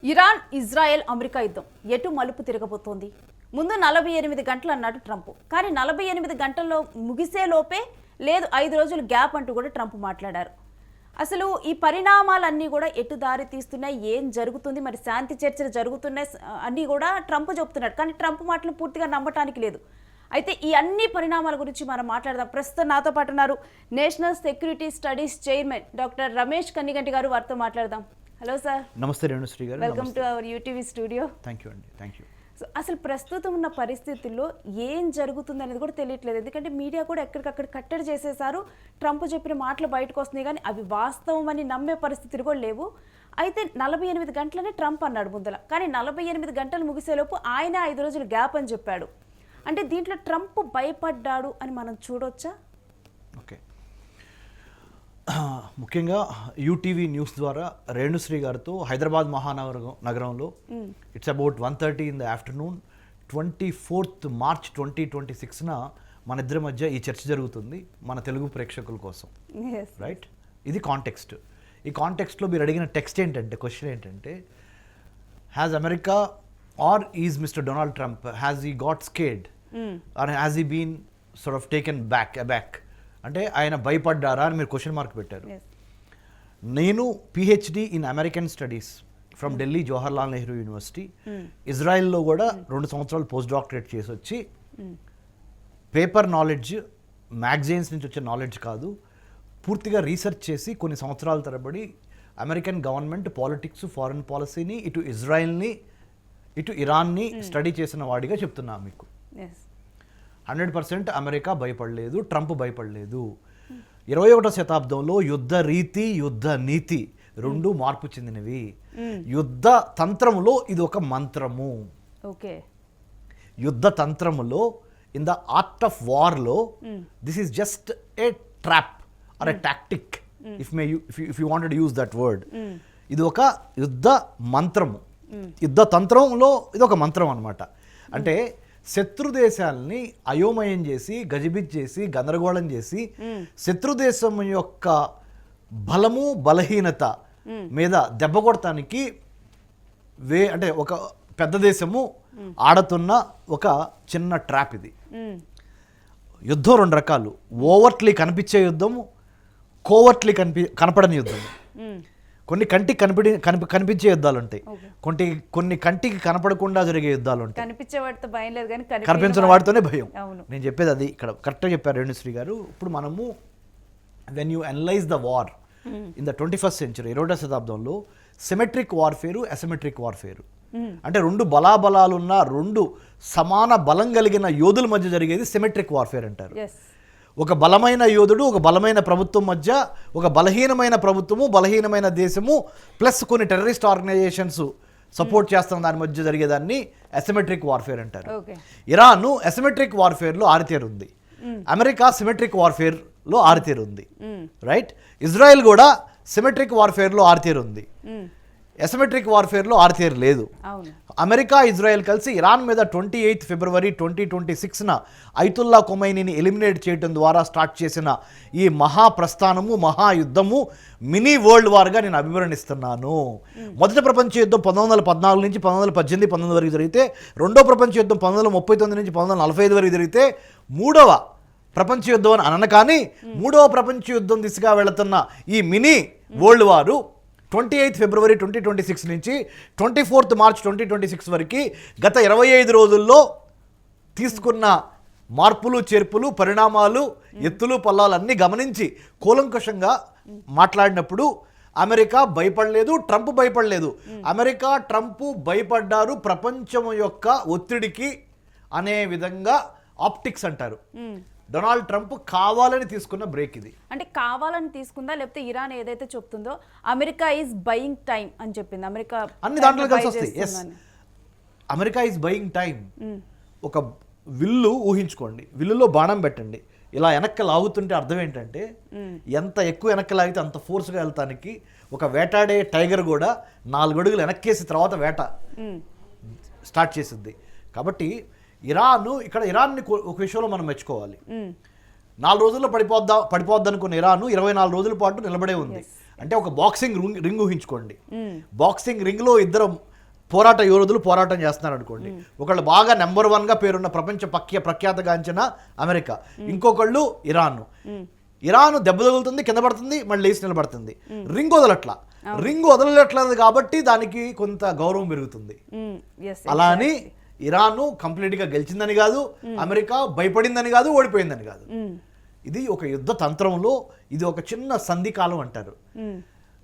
Iran Israel America యుద్ధం ఎటు మలుపు తిరగబోతోంది. ముందు 48 గంటలు అన్నాడు ట్రంప్. కానీ 48 గంటల్లో ముగిసే లోపే లేదు 5 రోజులు గ్యాప్ అంటూ కూడా ట్రంప్ మాట్లాడారు. అసలు ఈ పరిణామాలన్నీ కూడా ఎటు దారి తీస్తున్నాయి, ఏం జరుగుతుంది, మరి శాంతి చర్చలు జరుగుతున్నాయి అన్నీ కూడా ట్రంప్ చెప్తున్నాడు. కానీ ట్రంప్ మాటలు పూర్తిగా నమ్మటానికి లేదు. అయితే ఈ అన్ని పరిణామాల గురించి మనం మాట్లాడదాం. ప్రస్తుతం నాతో పాటు ఉన్నారు national security studies chairman doctor Ramesh Kannaganti garu. వారితో మాట్లాడదాం. Hello sir. నమస్తే Renushree garu. Welcome to our UTV studio. Thank you అండి. Thank you. సో అసలు ప్రస్తుతం ఉన్న పరిస్థితుల్లో ఏం జరుగుతుంది అనేది కూడా తెలియట్లేదు. ఎందుకంటే మీడియా కూడా ఎక్కడికక్కడ కట్టడి చేసేసారు. ట్రంప్ చెప్పిన మాటలు బయటకు వస్తున్నాయి కానీ అవి వాస్తవం అని నమ్మే పరిస్థితులు కూడా లేవు. అయితే 48 గంటలనే ట్రంప్ అన్నాడు ముందల. కానీ 48 గంటలు ముగిసేలోపు ఆయన 5 రోజులు గ్యాప్ అని చెప్పాడు. అంటే దీంట్లో ట్రంప్ భయపడ్డాడు అని మనం చూడొచ్చా? ఓకే, ముఖ్యంగా యూటీవీ న్యూస్ ద్వారా రేణుశ్రీ గారితో హైదరాబాద్ మహానగరంలో it's about 1:30 in the afternoon 24th March 2026న మన ఇద్దరి మధ్య ఈ చర్చ జరుగుతుంది మన తెలుగు ప్రేక్షకుల కోసం. రైట్, ఇది కాంటెక్స్ట్. ఈ కాంటెక్స్ట్లో మీరు అడిగిన క్వశ్చన్ ఏంటంటే has America or is Mister Donald Trump has he got scared or has he been sort of taken back అంటే ఆయన భయపడ్డారా అని మీరు క్వశ్చన్ మార్క్ పెట్టారు. నేను PhD in American studies from Delhi Jawaharlal Nehru university, ఇజ్రాయెల్లో కూడా 2 సంవత్సరాలు పోస్ట్ డాక్టరేట్ చేసి వచ్చి పేపర్ నాలెడ్జ్, మ్యాగజైన్స్ నుంచి వచ్చే నాలెడ్జ్ కాదు, పూర్తిగా రీసెర్చ్ చేసి కొన్ని సంవత్సరాల తరబడి అమెరికన్ గవర్నమెంట్ పాలిటిక్స్, ఫారెన్ పాలసీని, ఇటు ఇజ్రాయెల్ని ఇటు ఇరాన్ని స్టడీ చేసిన వాడిగా చెప్తున్నా మీకు. 100% అమెరికా భయపడలేదు, ట్రంప్ భయపడలేదు. 21వ శతాబ్దంలో యుద్ధ రీతి, యుద్ధ నీతి రెండు మార్పు చెందినవి. యుద్ధ తంత్రములో ఇది ఒక మంత్రము. ఓకే, యుద్ధ తంత్రములో ఇన్ ద ఆర్ట్ ఆఫ్ వార్లో this is just a trap or a tactic if you wanted use that word. ఇది ఒక యుద్ధ మంత్రము. యుద్ధ తంత్రంలో ఇది ఒక మంత్రం అన్నమాట. అంటే శత్రు దేశాలని అయోమయం చేసి, గజిబిజ్ చేసి, గందరగోళం చేసి, శత్రు దేశం యొక్క బలము, బలహీనత మీద దెబ్బ కొడటానికి అంటే ఒక పెద్ద దేశము ఆడుతున్న ఒక చిన్న ట్రాప్ ఇది. యుద్ధం 2 రకాలు. ఓవర్ట్లీ కనిపించే యుద్ధము, కోవర్ట్లీ కనపడని యుద్ధం. కొన్ని కంటికి కనిపించే యుద్ధాలు ఉంటాయి, కొన్ని కంటికి కనపడకుండా జరిగే యుద్ధాలు ఉంటాయి. కనిపించిన వాటితోనే భయం. నేను చెప్పేది అది. ఇక్కడ కరెక్ట్గా చెప్పారు రేణుశ్రీ గారు. ఇప్పుడు మనము when you analyse the war in the 21st century, 20వ శతాబ్దంలో సిమెట్రిక్ వార్ఫేరు, అసిమెట్రిక్ వార్ఫేరు అంటే 2 బలాబలాలున్న 2 సమాన బలం కలిగిన యోధుల మధ్య జరిగేది సిమెట్రిక్ వార్ఫేర్ అంటారు. ఒక బలమైన యోధుడు, ఒక బలమైన ప్రభుత్వం మధ్య ఒక బలహీనమైన ప్రభుత్వము, బలహీనమైన దేశము ప్లస్ కొన్ని టెర్రరిస్ట్ ఆర్గనైజేషన్స్ సపోర్ట్ చేస్తున్న దాని మధ్య జరిగేదాన్ని అసిమెట్రిక్ వార్ఫేర్ అంటారు. ఇరాన్ అసిమెట్రిక్ వార్ఫేర్లో ఆరితేరుంది, అమెరికా సిమెట్రిక్ వార్ఫేర్లో ఆరితేరుంది. రైట్, ఇజ్రాయెల్ కూడా సిమెట్రిక్ వార్ఫేర్లో ఆరితేరుంది, అసిమెట్రిక్ వార్ఫేర్లో ఆరితేరు లేదు. అమెరికా, ఇజ్రాయెల్ కలిసి ఇరాన్ మీద 28 February 2026న ఐతుల్లా ఖొమైనీని ఎలిమినేట్ చేయడం ద్వారా స్టార్ట్ చేసిన ఈ మహాప్రస్థానము, మహాయుద్ధము మినీ వరల్డ్ వార్గా నేను అభివర్ణిస్తున్నాను. మొదటి ప్రపంచ యుద్ధం 1914 నుంచి 1918, 19 వరకు జరిగితే, రెండో ప్రపంచ యుద్ధం 1939 నుంచి 1945 వరకు జరిగితే, మూడవ ప్రపంచ యుద్ధం అని అనను కానీ మూడవ ప్రపంచ యుద్ధం దిశగా వెళుతున్న ఈ మినీ వరల్డ్ వారు 28 February 2026 నుంచి 24th March 2026 వరకు గత 25 రోజుల్లో తీసుకున్న మార్పులు, చేర్పులు, పరిణామాలు, ఎత్తులు, పల్లాలు అన్నీ గమనించి కూలంకషంగా మాట్లాడినప్పుడు అమెరికా భయపడలేదు, ట్రంప్ భయపడలేదు. అమెరికా, ట్రంప్ భయపడ్డారు ప్రపంచం యొక్క ఒత్తిడికి అనే విధంగా ఆప్టిక్స్ అంటారు. డొనాల్డ్ ట్రంప్ కావాలని తీసుకున్న బ్రేక్ ఇది. అంటే కావాలని తీసుకుందా, లేకపోతే ఇరాన్ ఏదైతే చెప్తుందో అమెరికా ఈజ్ బయింగ్ టైం అని చెప్పింది. అమెరికా అన్ని దాంట్లో కలిసి వస్తాయి. Yes, America is buying time. ఒక విల్లు ఊహించుకోండి, విల్లులో బాణం పెట్టండి, ఇలా వెనక్కి లాగుతుంటే అర్థం ఏంటంటే ఎంత ఎక్కువ వెనక్కి లాగితే అంత ఫోర్స్గా వెళ్తానికి ఒక వేటాడే టైగర్ కూడా 4 అడుగులు వెనక్కేసి తర్వాత వేట స్టార్ట్ చేసింది. కాబట్టి ఇరాన్ని ఒక విషయంలో మనం మెచ్చుకోవాలి. 4 రోజుల్లో పడిపోద్ది అనుకున్న ఇరాన్ 24 రోజుల పాటు నిలబడే ఉంది. అంటే ఒక బాక్సింగ్ రింగ్ ఊహించుకోండి. బాక్సింగ్ రింగ్లో ఇద్దరు పోరాట యోధులు పోరాటం చేస్తున్నారు అనుకోండి. ఒకళ్ళు బాగా నెంబర్ 1గా పేరున్న ప్రపంచ ప్రఖ్యాతగాంచిన అమెరికా, ఇంకొకళ్ళు ఇరాన్ దెబ్బ తగులుతుంది, కింద పడుతుంది, మళ్ళీ లేచి నిలబడుతుంది. రింగ్ వదలట్లేదు కాబట్టి దానికి కొంత గౌరవం పెరుగుతుంది. అలా అని ఇరాన్ కంప్లీట్గా గెలిచిందని కాదు, అమెరికా భయపడిందని కాదు, ఓడిపోయిందని కాదు. ఇది ఒక యుద్ధ తంత్రంలో ఇది ఒక చిన్న సంధికాలం అంటారు.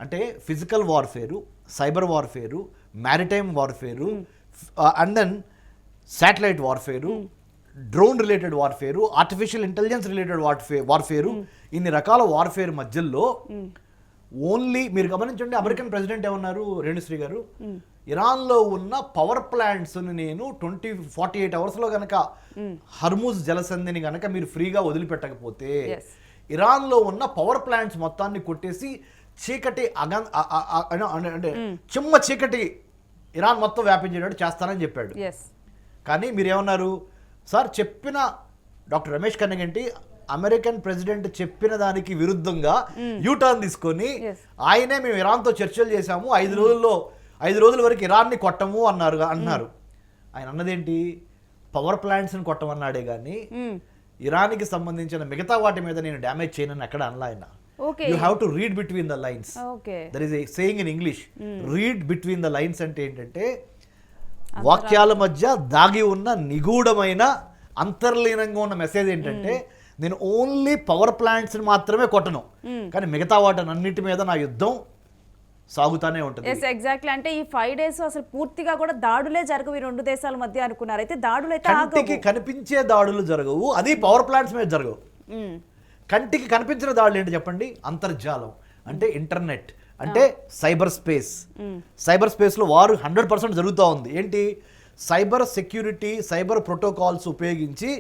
అంటే physical warfare, cyber warfare, maritime warfare, and then satellite warfare, drone related warfare, artificial intelligence related warfare, ఇన్ని రకాల వార్ఫేర్ మధ్యలో ఓన్లీ మీరు గమనించండి, అమెరికన్ ప్రెసిడెంట్ ఏమన్నారు రేణుశ్రీ గారు, ఇరాన్లో ఉన్న పవర్ ప్లాంట్స్ని నేను 48 అవర్స్లో కనుక హర్ముజ్ జలసంధిని కనుక మీరు ఫ్రీగా వదిలిపెట్టకపోతే ఇరాన్లో ఉన్న పవర్ ప్లాంట్స్ మొత్తాన్ని కొట్టేసి చీకటి అంటే చిమ్మ చీకటి ఇరాన్ మొత్తం వ్యాపించేటట్టు చేస్తానని చెప్పాడు. కానీ మీరేమన్నారు సార్, చెప్పిన doctor Ramesh Kannaganti American president చెప్పిన దానికి విరుద్ధంగా యూటర్న్ తీసుకొని ఆయనే మేము ఇరాన్తో చర్చలు చేశాము, 5 రోజుల వరకు ఇరాన్ని కొట్టము అన్నారు. ఆయన అన్నదేంటి, పవర్ ప్లాంట్స్ని కొట్టమన్నాడే కానీ ఇరాన్కి సంబంధించిన మిగతా వాటి మీద నేను డ్యామేజ్ చేయనని ఎక్కడ అనలా ఆయన. You have to read between the lines. There is a saying in English, read between the lines అంటే ఏంటంటే వాక్యాల మధ్య దాగి ఉన్న నిగూఢమైన అంతర్లీనంగా ఉన్న మెసేజ్ ఏంటంటే నేను ఓన్లీ పవర్ ప్లాంట్స్ని మాత్రమే కొట్టను, కానీ మిగతా వాటిని అన్నిటి మీద నా యుద్ధం సాగుతానే ఉంటుంది. ఎగ్జాక్ట్లీ. అంటే ఈ 5 days అసలు పూర్తిగా కూడా దాడులే జరగవు ఈ 2 దేశాల మధ్య అనుకున్నారు. అయితే దాడులు అయితే కంటికి కనిపించే దాడులు జరగవు, అది పవర్ ప్లాంట్స్ మీద జరగవు. కంటికి కనిపించిన దాడులు ఏంటి చెప్పండి, అంతర్జాలం అంటే ఇంటర్నెట్, అంటే సైబర్ స్పేస్లో వారు 100% జరుగుతూ ఉంది. ఏంటి, సైబర్ సెక్యూరిటీ, సైబర్ ప్రోటోకాల్స్ ఉపయోగించి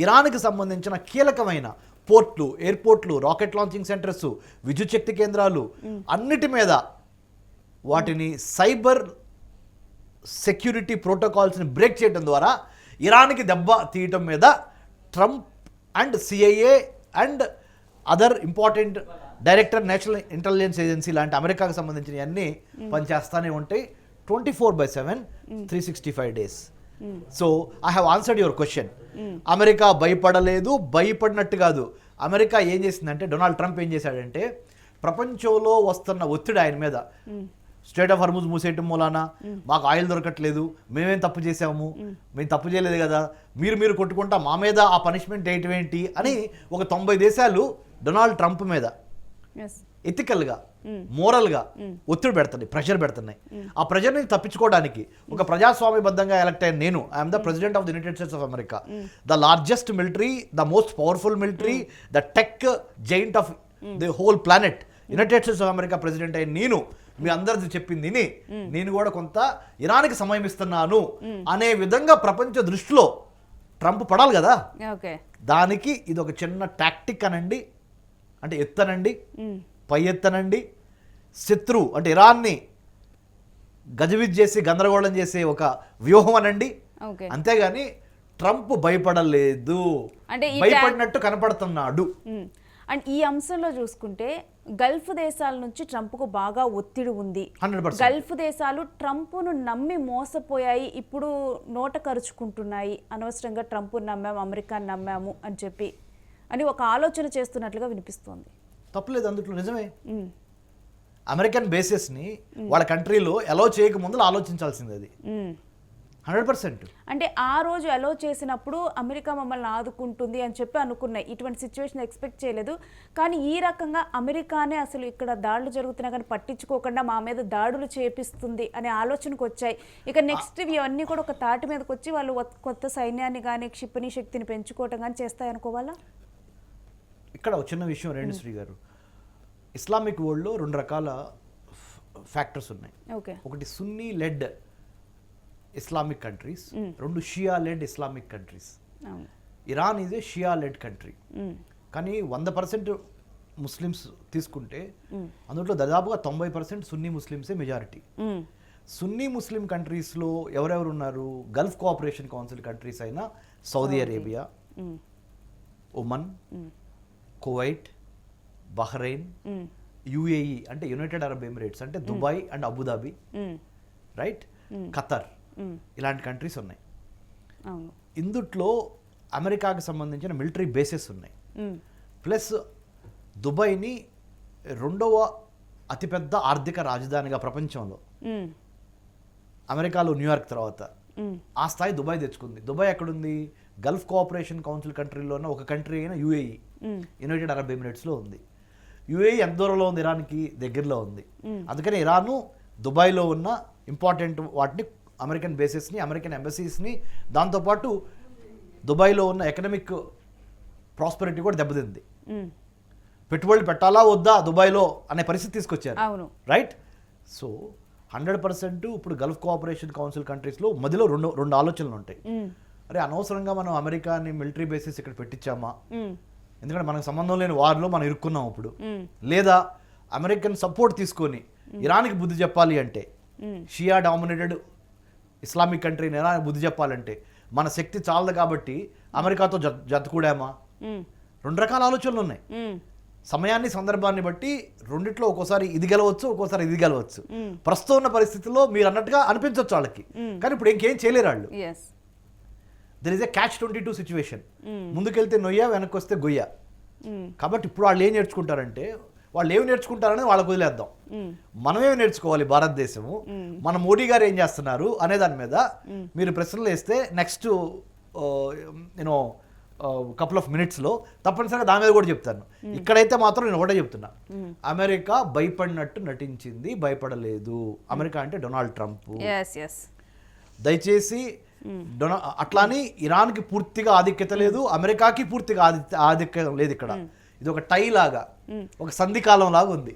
ఇరాన్కి సంబంధించిన కీలకమైన పోర్ట్లు, ఎయిర్పోర్ట్లు, రాకెట్ లాంచింగ్ సెంటర్స్, విద్యుత్ శక్తి కేంద్రాలు అన్నిటి మీద వాటిని సైబర్ సెక్యూరిటీ ప్రోటోకాల్స్ని బ్రేక్ చేయడం ద్వారా ఇరాన్కి దెబ్బ తీయటం మీద Trump and CIA and other important director national intelligence agency లాంటి అమెరికాకు సంబంధించిన అన్నీ పనిచేస్తూనే ఉంటాయి 24/7 365 days. So I have answered your question. America భయపడినట్టు కాదు. అమెరికా ఏం చేసిందంటే, డొనాల్డ్ ట్రంప్ ఏం చేశాడంటే, ప్రపంచంలో వస్తున్న ఒత్తిడి ఆయన మీద, స్ట్రైట్ ఆఫ్ హర్ముజ్ మూసేయటం మూలాన మాకు ఆయిల్ దొరకట్లేదు, మేమేం తప్పు చేసాము, మేము తప్పు చేయలేదు కదా, మీరు కొట్టుకుంటా మా మీద ఆ పనిష్మెంట్ వేయటం ఏంటి అని ఒక 90 దేశాలు డొనాల్డ్ ట్రంప్ మీద ఎథికల్గా, మోరల్గా ఒత్తిడి పెడుతున్నాయి, ప్రెషర్ పెడుతున్నాయి. ఆ ప్రెషర్ నుంచి తప్పించుకోవడానికి ఒక ప్రజాస్వామ్యబద్ధంగా ఎలక్ట్ అయిన నేను, I'm the president of the United states of America, the largest military, the most powerful military, the tech giant of the whole planet, United states of America president అయిన నేను మీ అందరిది చెప్పింది నేను కూడా కొంత ఇరాన్కి సమయం ఇస్తున్నాను అనే విధంగా ప్రపంచ దృష్టిలో ట్రంప్ పడాలి కదా. దానికి ఇది ఒక చిన్న టాక్టిక్ అనండి, అంటే ఎత్తనండి, పై ఎత్తనండి, శత్రు అంటే ఇరాన్ని గజవిజ్ చేసి గందరగోళం చేసే ఒక వ్యూహం అనండి. అంతేగాని ట్రంప్ భయపడలేదు, భయపడినట్టు కనపడుతున్నాడు. అండ్ ఈ అంశంలో చూసుకుంటే గల్ఫ్ దేశాల నుంచి ట్రంప్కు బాగా ఒత్తిడి ఉంది. గల్ఫ్ దేశాలు ట్రంప్ను నమ్మి మోసపోయాయి, ఇప్పుడు నోట కరుచుకుంటున్నాయి, అనవసరంగా ట్రంప్ నమ్మాము, అమెరికాని నమ్మాము అని చెప్పి అని ఒక ఆలోచన చేస్తున్నట్లుగా వినిపిస్తోంది. తప్పలేదు అందులో, నిజమే. అమెరికన్ బేసెస్ని వాళ్ళ కంట్రీలో అలౌ చేయకముందు ఆలోచించాల్సింది అది 100%. అంటే ఆ రోజు అలౌ చేసినప్పుడు అమెరికా మమ్మల్ని ఆదుకుంటుంది అని చెప్పి అనుకున్నాయి. ఇటువంటి సిచ్యువేషన్ ఎక్స్పెక్ట్ చేయలేదు. కానీ ఈ రకంగా అమెరికానే అసలు ఇక్కడ దాడులు జరుగుతున్నా కానీ పట్టించుకోకుండా మా మీద దాడులు చేపిస్తుంది అనే ఆలోచనకు వచ్చాయి. ఇక నెక్స్ట్ ఇవన్నీ కూడా ఒక తాటి మీదకి వచ్చి వాళ్ళు కొత్త సైన్యాన్ని కానీ క్షిపణి శక్తిని పెంచుకోవటం కానీ చేస్తాయనుకోవాలా? ఇక్కడ ఒక చిన్న విషయం రేణుశ్రీ గారు, ఇస్లామిక్ వరల్డ్లో 2 రకాల ఫ్యాక్టర్స్ ఉన్నాయి. ఒకటి Sunni led Islamic countries, 2 Shia led Islamic countries. Iran is a Shia led country, కానీ 100% ముస్లిమ్స్ తీసుకుంటే అందులో దాదాపుగా 90% సున్నీ ముస్లిమ్సే మెజారిటీ. సున్నీ ముస్లిం కంట్రీస్లో ఎవరెవరు ఉన్నారు? గల్ఫ్ కోఆపరేషన్ కౌన్సిల్ కంట్రీస్ అయిన Saudi Arabia, Oman, Kuwait, Bahrain, UAE అంటే యునైటెడ్ అరబ్ ఎమిరేట్స్ అంటే Dubai and Abu Dhabi, right? Qatar, ఇలాంటి కంట్రీస్ ఉన్నాయి. అవును. ఇందుట్లో అమెరికాకి సంబంధించిన మిలిటరీ బేసెస్ ఉన్నాయి. ప్లస్ దుబాయ్ని 2వ అతిపెద్ద ఆర్థిక రాజధానిగా ప్రపంచంలో, అమెరికాలో న్యూయార్క్ తర్వాత ఆ స్థాయి దుబాయ్ తెచ్చుకుంది. దుబాయ్ ఎక్కడుంది? గల్ఫ్ కోఆపరేషన్ కౌన్సిల్ కంట్రీలోనే ఒక కంట్రీ అయిన యుఏఈ, యునైటెడ్ అరబ్ ఎమిరేట్స్లో ఉంది. యుఏఈ ఎంత దూరంలో ఉంది? ఇరాన్కి దగ్గరలో ఉంది. అందుకని ఇరాను దుబాయ్లో ఉన్న ఇంపార్టెంట్ వాటిని, అమెరికన్ బేసెస్ని, అమెరికన్ ఎంబసీస్ని, దాంతోపాటు దుబాయ్లో ఉన్న ఎకనామిక్ ప్రాస్పెరిటీ కూడా దెబ్బతింది. పెట్టుబడులు పెట్టాలా వద్దా దుబాయ్లో అనే పరిస్థితి తీసుకొచ్చారు. అవును. రైట్. సో 100% ఇప్పుడు గల్ఫ్ కోఆపరేషన్ కౌన్సిల్ కంట్రీస్లో మధ్యలో రెండు ఆలోచనలు ఉంటాయి. అరే అనవసరంగా మనం అమెరికాని మిలిటరీ బేసిస్ ఇక్కడ పెట్టించామా, ఎందుకంటే మనకు సంబంధం లేని వారిలో మనం ఇరుక్కున్నాం ఇప్పుడు, లేదా అమెరికన్ సపోర్ట్ తీసుకొని ఇరాన్కి బుద్ధి చెప్పాలి అంటే, షియా డామినేటెడ్ ఇస్లామిక్ కంట్రీని ఇరాన్ బుద్ధి చెప్పాలంటే మన శక్తి చాలదు కాబట్టి అమెరికాతో జతకూడామా? 2 రకాల ఆలోచనలు ఉన్నాయి. సమయాన్ని సందర్భాన్ని బట్టి రెండిట్లో ఒక్కోసారి ఇది గెలవచ్చు, ఒక్కోసారి ఇది గెలవచ్చు. ప్రస్తుతం ఉన్న పరిస్థితుల్లో మీరు అన్నట్టుగా అనిపించవచ్చు వాళ్ళకి, కానీ ఇప్పుడు ఇంకేం చేయలేరు వాళ్ళు. There is a catch-22 situation. ముందుకెళ్తే నొయ్య, వెనక్కి వస్తే గొయ్య. కాబట్టి ఇప్పుడు వాళ్ళు ఏం నేర్చుకుంటారంటే, వాళ్ళు ఏమి నేర్చుకుంటారనేది వాళ్ళకు వదిలేద్దాం. మనమేమి నేర్చుకోవాలి భారతదేశము, మన మోడీ గారు ఏం చేస్తున్నారు అనే దాని మీద మీరు ప్రశ్నలు వేస్తే నెక్స్ట్ యూనో కపుల్ ఆఫ్ మినిట్స్లో తప్పనిసరిగా దాని మీద కూడా చెప్తాను. ఇక్కడైతే మాత్రం నేను ఒకటే చెప్తున్నా, అమెరికా భయపడినట్టు నటించింది, భయపడలేదు. అమెరికా అంటే డొనాల్డ్ ట్రంప్. దయచేసి అట్లాని ఇరాన్కి పూర్తిగా ఆధిక్యత లేదు, అమెరికాకి పూర్తిగా ఆధిక్యత లేదు. ఇక్కడ ఇది ఒక టై లాగా, ఒక సంధికాలం లాగా ఉంది.